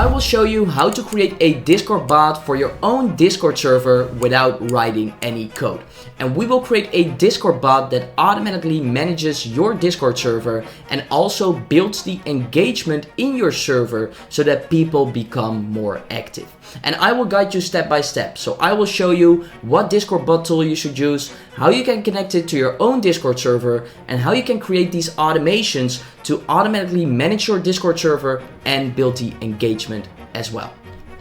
I will show you how to create a Discord bot for your own Discord server without writing any code. And we will create a Discord bot that automatically manages your Discord server and also builds the engagement in your server so that people become more active. And I will guide you step by step. So I will show you what Discord bot tool you should use, how you can connect it to your own Discord server, and how you can create these automations to automatically manage your Discord server and build the engagement as well.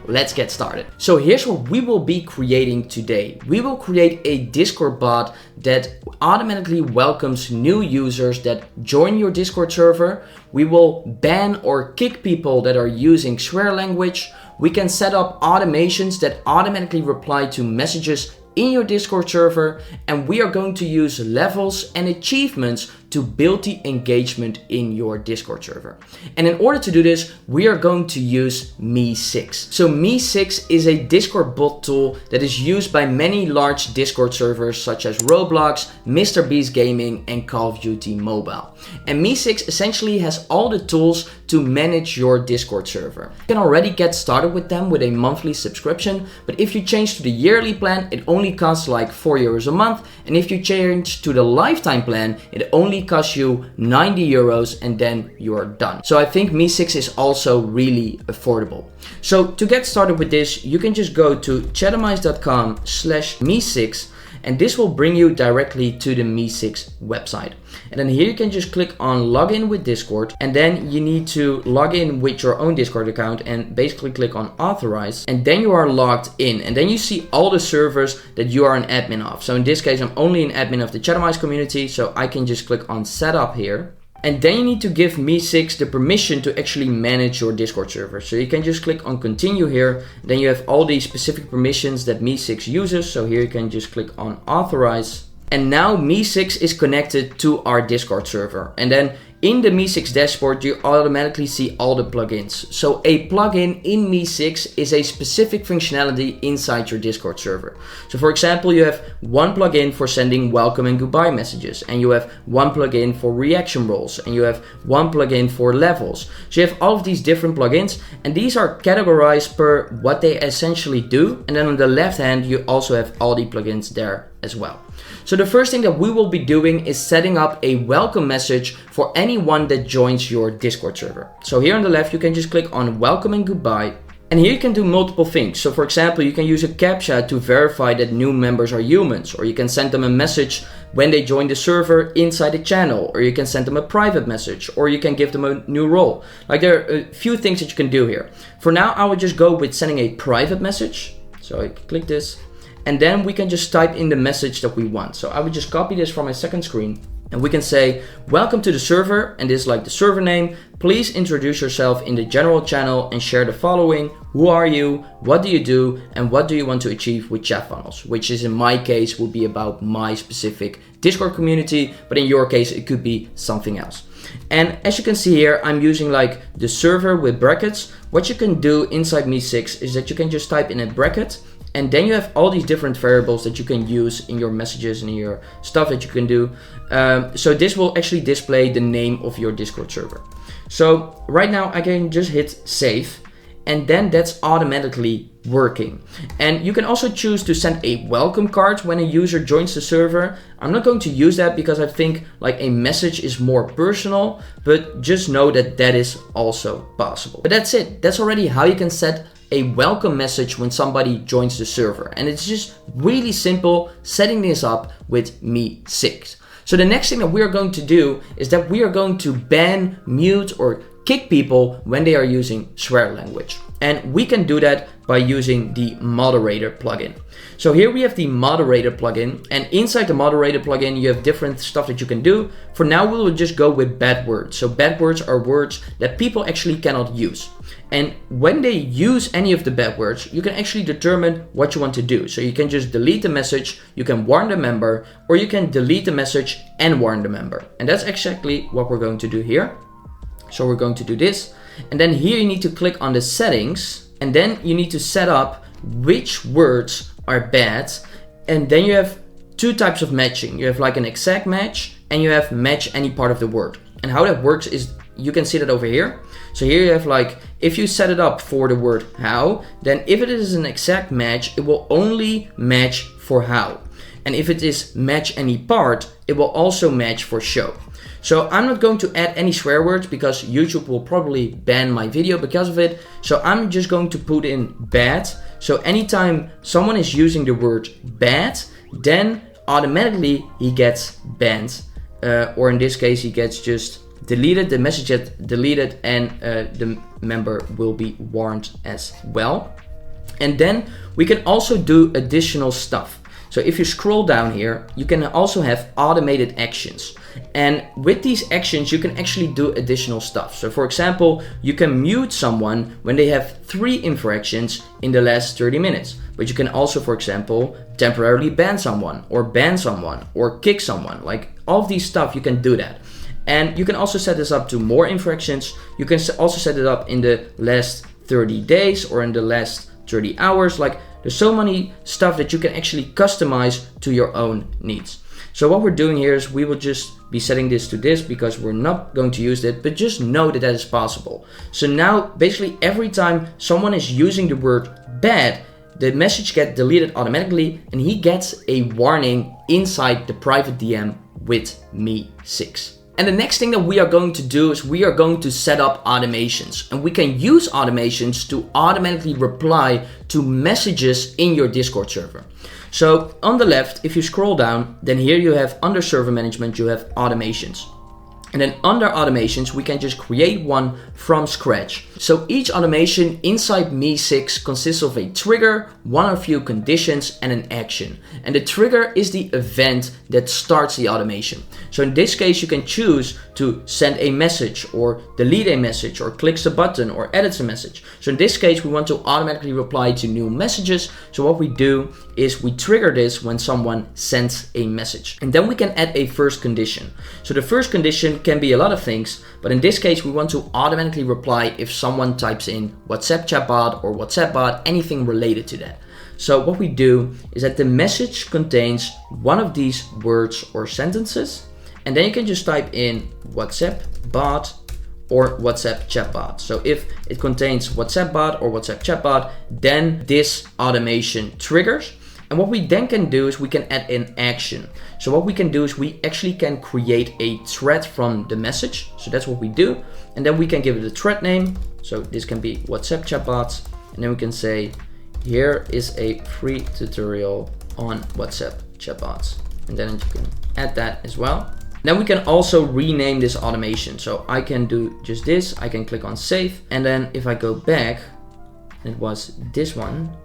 Let's get started. So here's what we will be creating today. We will create a Discord bot that automatically welcomes new users that join your Discord server. We will ban or kick people that are using swear language. We can set up automations that automatically reply to messages in your Discord server, and we are going to use levels and achievements to build the engagement in your Discord server. And in order to do this, we are going to use MEE6. So MEE6 is a Discord bot tool that is used by many large Discord servers such as Roblox, MrBeast Gaming, and Call of Duty Mobile. And MEE6 essentially has all the tools to manage your Discord server. You can already get started with them with a monthly subscription, but if you change to the yearly plan, it only costs like €4 a month. And if you change to the lifetime plan, it only costs you €90 and then you're done. So I think MEE6 is also really affordable. So to get started with this, you can just go to chatomize.com/MEE6, and this will bring you directly to the MEE6 website. And then here you can just click on login with Discord, and then you need to log in with your own Discord account and basically click on authorize, and then you are logged in, and then you see all the servers that you are an admin of. So in this case, I'm only an admin of the Chatomize community, so I can just click on setup here. And then you need to give MEE6 the permission to actually manage your Discord server. So you can just click on continue here. Then you have all these specific permissions that MEE6 uses. So here you can just click on authorize. And now MEE6 is connected to our Discord server. And then in the MEE6 dashboard, you automatically see all the plugins. So a plugin in MEE6 is a specific functionality inside your Discord server. So for example, you have one plugin for sending welcome and goodbye messages, and you have one plugin for reaction roles, and you have one plugin for levels. So you have all of these different plugins, and these are categorized per what they essentially do. And then on the left hand, you also have all the plugins there as well. So the first thing that we will be doing is setting up a welcome message for anyone that joins your Discord server. So here on the left, you can just click on welcome and goodbye. And here you can do multiple things. So for example, you can use a CAPTCHA to verify that new members are humans, or you can send them a message when they join the server inside the channel, or you can send them a private message, or you can give them a new role. Like there are a few things that you can do here. For now, I would just go with sending a private message. So I click this. And then we can just type in the message that we want. So I would just copy this from my second screen, and we can say, welcome to the server, and this is like the server name. Please introduce yourself in the general channel and share the following. Who are you? What do you do? And what do you want to achieve with chat funnels? Which is in my case would be about my specific Discord community, but in your case, it could be something else. And as you can see here, I'm using like the server with brackets. What you can do inside MEE6 is that you can just type in a bracket, and then you have all these different variables that you can use in your messages and in your stuff that you can do. So this will actually display the name of your Discord server. So right now I can just hit save, and then that's automatically working. And you can also choose to send a welcome card when a user joins the server. I'm not going to use that because I think like a message is more personal, but just know that that is also possible. But that's it. That's already how you can set a welcome message when somebody joins the server. And it's just really simple setting this up with MEE6. So the next thing that we are going to do is that we are going to ban, mute, or kick people when they are using swear language. And we can do that by using the moderator plugin. So here we have the moderator plugin, and inside the moderator plugin, you have different stuff that you can do. For now, we will just go with bad words. So bad words are words that people actually cannot use. And when they use any of the bad words, you can actually determine what you want to do. So you can just delete the message, you can warn the member, or you can delete the message and warn the member. And that's exactly what we're going to do here. So we're going to do this. And then here you need to click on the settings, and then you need to set up which words are bad. And then you have two types of matching. You have like an exact match, and you have match any part of the word. And how that works is you can see that over here. So here you have like, if you set it up for the word how, then if it is an exact match, it will only match for how. And if it is match any part, it will also match for show. So I'm not going to add any swear words because YouTube will probably ban my video because of it. So I'm just going to put in bad. So anytime someone is using the word bad, then automatically he gets banned. Or in this case, he gets just deleted, the message gets deleted, and the member will be warned as well. And then we can also do additional stuff. So if you scroll down here, you can also have automated actions. And with these actions, you can actually do additional stuff. So for example, you can mute someone when they have 3 infractions in the last 30 minutes. But you can also, for example, temporarily ban someone or kick someone. Like all of these stuff, you can do that. And you can also set this up to more infractions. You can also set it up in the last 30 days or in the last 30 hours. Like there's so many stuff that you can actually customize to your own needs. So what we're doing here is we will just be setting this to this because we're not going to use it, but just know that that is possible. So now basically every time someone is using the word bad, the message gets deleted automatically and he gets a warning inside the private DM with MEE6. And the next thing that we are going to do is we are going to set up automations, and we can use automations to automatically reply to messages in your Discord server. So on the left, if you scroll down, then here you have under server management, you have automations. And then under automations, we can just create one from scratch. So each automation inside MEE6 consists of a trigger, one or few conditions, and an action. And the trigger is the event that starts the automation. So in this case, you can choose to send a message or delete a message or clicks the button or edits a message. So in this case, we want to automatically reply to new messages. So what we do is we trigger this when someone sends a message. And then we can add a first condition. So the first condition can be a lot of things, but in this case we want to automatically reply if someone types in WhatsApp chatbot or WhatsApp bot, anything related to that. So what we do is that the message contains one of these words or sentences, and then you can just type in WhatsApp bot or WhatsApp chatbot. So if it contains WhatsApp bot or WhatsApp chatbot, then this automation triggers. And what we then can do is we can add an action. So what we can do is we actually can create a thread from the message. So that's what we do. And then we can give it a thread name. So this can be WhatsApp chatbots. And then we can say, here is a free tutorial on WhatsApp chatbots. And then you can add that as well. Then we can also rename this automation. So I can do just this. I can click on save. And then if I go back, it was this one.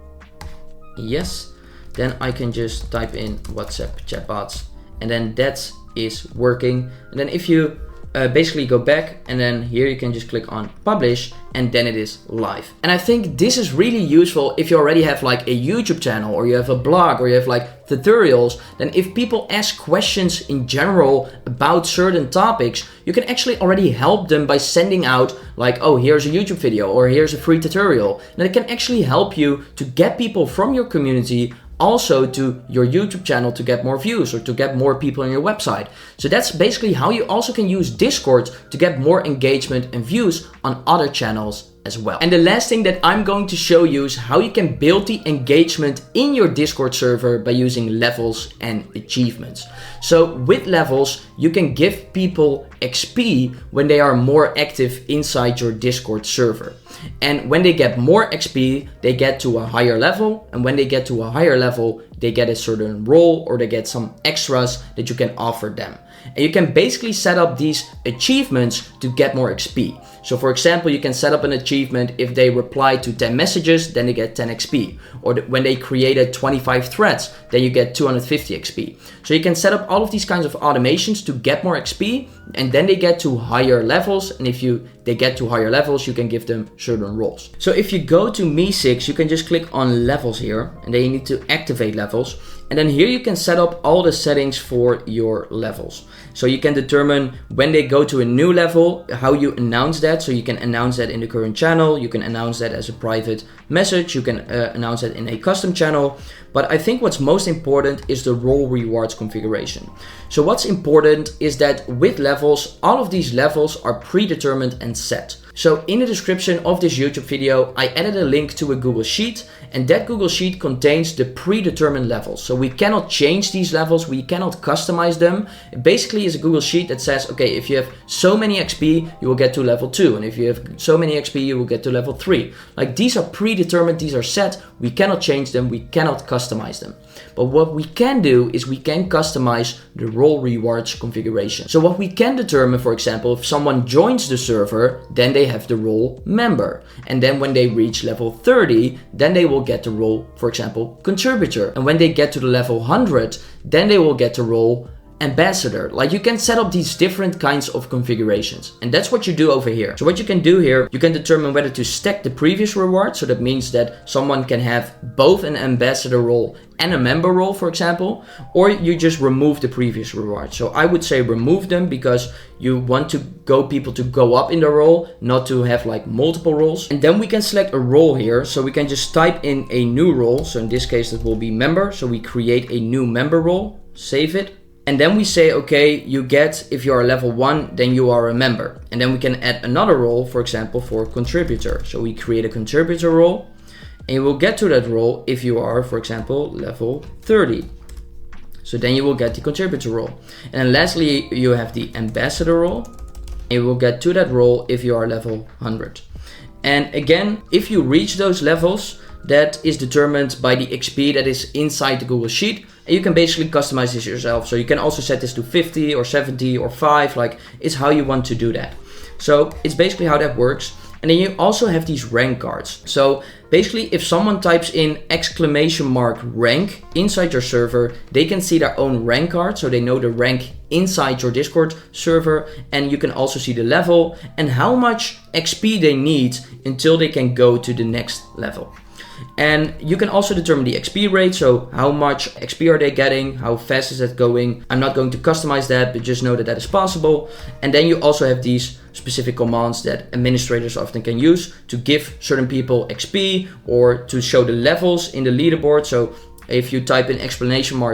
Yes. Then I can just type in WhatsApp chatbots, and then that is working. And then if you basically go back, and then here you can just click on publish, and then it is live. And I think this is really useful if you already have like a YouTube channel, or you have a blog, or you have like tutorials. Then if people ask questions in general about certain topics, you can actually already help them by sending out like, oh, here's a YouTube video, or here's a free tutorial. And it can actually help you to get people from your community also to your YouTube channel to get more views or to get more people on your website. So that's basically how you also can use Discord to get more engagement and views on other channels as well. And the last thing that I'm going to show you is how you can build the engagement in your Discord server by using levels and achievements. So with levels, you can give people XP when they are more active inside your Discord server. And when they get more XP, they get to a higher level. And when they get to a higher level, they get a certain role or they get some extras that you can offer them. And you can basically set up these achievements to get more XP. So for example, you can set up an achievement if they reply to 10 messages, then they get 10 XP. Or when they created 25 threads, then you get 250 XP. So you can set up all of these kinds of automations to get more XP, and then they get to higher levels. And if they get to higher levels, you can give them certain roles. So if you go to MEE6, you can just click on levels here, and then you need to activate levels. And then here you can set up all the settings for your levels. So you can determine when they go to a new level, how you announce that. So you can announce that in the current channel. You can announce that as a private message. You can announce that in a custom channel. But I think what's most important is the role rewards configuration. So what's important is that with levels, all of these levels are predetermined and set. So in the description of this YouTube video, I added a link to a Google Sheet, and that Google Sheet contains the predetermined levels. So we cannot change these levels, we cannot customize them. It basically is a Google Sheet that says, okay, if you have so many XP, you will get to level 2. And if you have so many XP, you will get to level 3. Like, these are predetermined, these are set. We cannot change them, we cannot customize them. But what we can do is we can customize the role rewards configuration. So what we can determine, for example, if someone joins the server, then they have the role member. And then when they reach level 30, then they will get the role, for example, contributor. And when they get to the level 100, then they will get the role ambassador. Like, you can set up these different kinds of configurations, and that's what you do over here. So what you can do here, you can determine whether to stack the previous reward. So that means that someone can have both an ambassador role and a member role, for example, or you just remove the previous reward. So I would say remove them, because you want people to go up in the role, not to have like multiple roles. And then we can select a role here. So we can just type in a new role. So in this case, that will be member. So we create a new member role, save it. And then we say, okay, you get, if you are level 1, then you are a member. And then we can add another role, for example, for contributor. So we create a contributor role, and you will get to that role if you are, for example, level 30. So then you will get the contributor role. And then lastly, you have the ambassador role, and you will get to that role if you are level 100. And again, if you reach those levels, that is determined by the XP that is inside the Google Sheet. And you can basically customize this yourself. So you can also set this to 50 or 70 or 5, like, it's how you want to do that. So it's basically how that works. And then you also have these rank cards. So basically, if someone types in !rank inside your server, they can see their own rank card. So they know the rank inside your Discord server, and you can also see the level and how much XP they need until they can go to the next level. And you can also determine the XP rate, so how much XP are they getting, how fast is that going. I'm not going to customize that, but just know that that is possible. And then you also have these specific commands that administrators often can use to give certain people XP or to show the levels in the leaderboard. So if you type in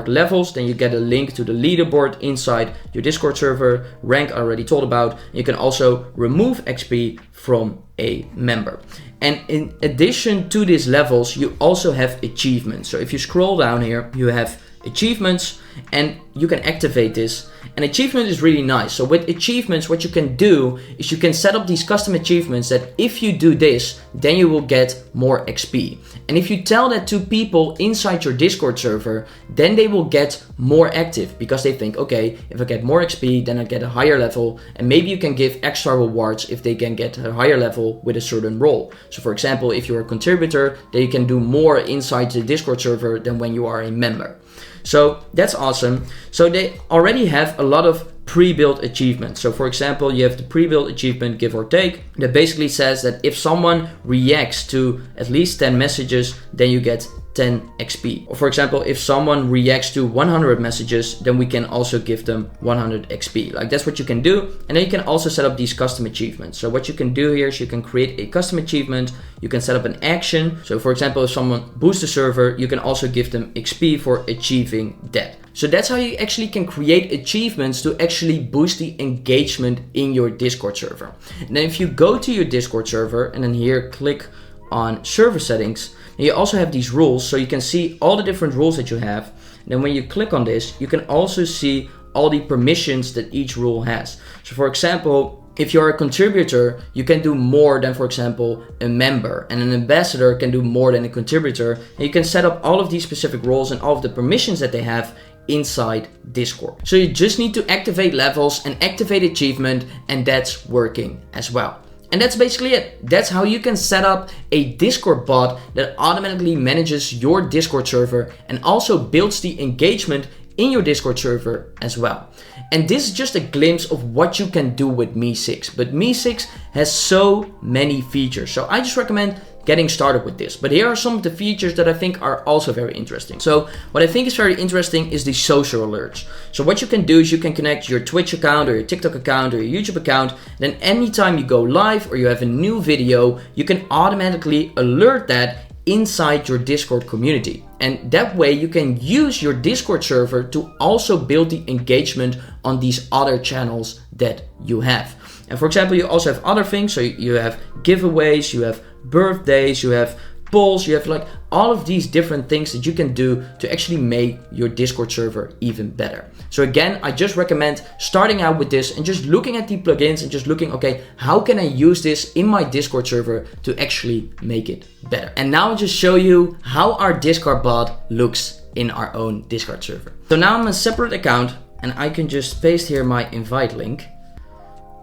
!levels, then you get a link to the leaderboard inside your Discord server. Rank I already told about. You can also remove XP from a member. And in addition to these levels, you also have achievements. So if you scroll down here, you have achievements, and you can activate this. And achievement is really nice. So with achievements, what you can do is you can set up these custom achievements that if you do this, then you will get more XP. And if you tell that to people inside your Discord server, then they will get more active, because they think, okay, if I get more XP, then I get a higher level. And maybe you can give extra rewards if they can get a higher level with a certain role. So for example, if you're a contributor, then you can do more inside the Discord server than when you are a member. So that's awesome. So they already have a lot of pre-built achievements. So for example, you have the pre-built achievement, give or take, that basically says that if someone reacts to at least 10 messages, then you get 10 XP. Or for example, if someone reacts to 100 messages, then we can also give them 100 XP. Like, that's what you can do. And then you can also set up these custom achievements. So what you can do here is you can create a custom achievement. You can set up an action. So for example, if someone boosts the server, you can also give them XP for achieving that. So that's how you actually can create achievements to actually boost the engagement in your Discord server. And then if you go to your Discord server and then here click on server settings, and you also have these rules, so you can see all the different rules that you have. And then when you click on this, you can also see all the permissions that each rule has. So for example, if you're a contributor, you can do more than, for example, a member, and an ambassador can do more than a contributor. And you can set up all of these specific roles and all of the permissions that they have inside Discord. So you just need to activate levels and activate achievement, and that's working as well. And that's basically it. That's how you can set up a Discord bot that automatically manages your Discord server and also builds the engagement in your Discord server as well. And this is just a glimpse of what you can do with MEE6. But MEE6 has so many features. So I just recommend getting started with this. But here are some of the features that I think are also very interesting. So what I think is very interesting is the social alerts. So what you can do is you can connect your Twitch account or your TikTok account or your YouTube account. Then anytime you go live or you have a new video, you can automatically alert that inside your Discord community. And that way you can use your Discord server to also build the engagement on these other channels that you have. And for example, you also have other things. So you have giveaways, you have birthdays, you have polls, you have like all of these different things that you can do to actually make your Discord server even better. So again, I just recommend starting out with this and just looking at the plugins and just looking, okay, how can I use this in my Discord server to actually make it better? And now I'll just show you how our Discord bot looks in our own Discord server. So now I'm a separate account and I can just paste here my invite link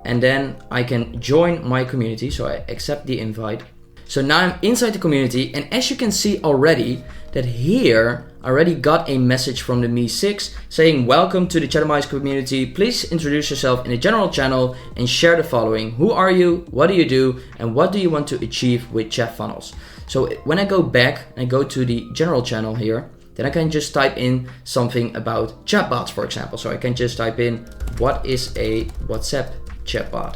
and then I can join my community. So I accept the invite. So now I'm inside the community, and as you can see already, that here I already got a message from the MEE6 saying, welcome to the Chattermice community. Please introduce yourself in the general channel and share the following. Who are you? What do you do? And what do you want to achieve with chat funnels? So when I go back and I go to the general channel here, then I can just type in something about chatbots, for example. So I can just type in, what is a WhatsApp chatbot?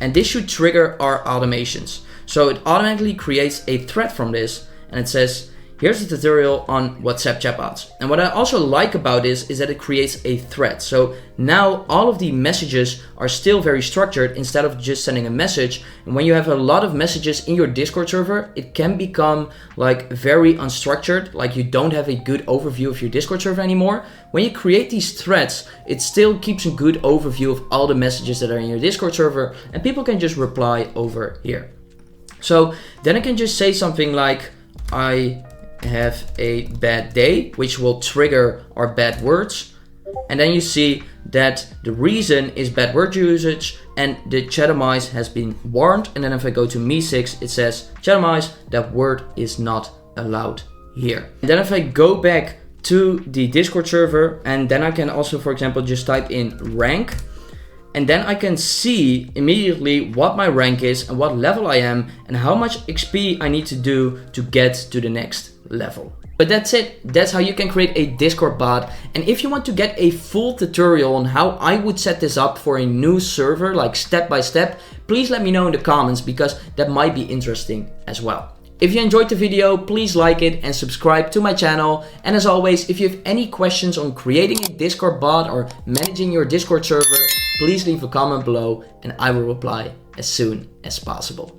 And this should trigger our automations. So it automatically creates a thread from this, and it says, here's a tutorial on WhatsApp chatbots. And what I also like about this is that it creates a thread. So now all of the messages are still very structured instead of just sending a message. And when you have a lot of messages in your Discord server, it can become like very unstructured, like you don't have a good overview of your Discord server anymore. When you create these threads, it still keeps a good overview of all the messages that are in your Discord server, and people can just reply over here. So then I can just say something like, I have a bad day, which will trigger our bad words. And then you see that the reason is bad word usage and the Chattermice has been warned. And then if I go to MEE6, it says, Chattermice, that word is not allowed here. And then if I go back to the Discord server, and then I can also, for example, just type in rank. And then I can see immediately what my rank is and what level I am and how much XP I need to do to get to the next level. But that's it. That's how you can create a Discord bot. And if you want to get a full tutorial on how I would set this up for a new server, like step by step, please let me know in the comments, because that might be interesting as well. If you enjoyed the video, please like it and subscribe to my channel. And as always, if you have any questions on creating a Discord bot or managing your Discord server, please leave a comment below and I will reply as soon as possible.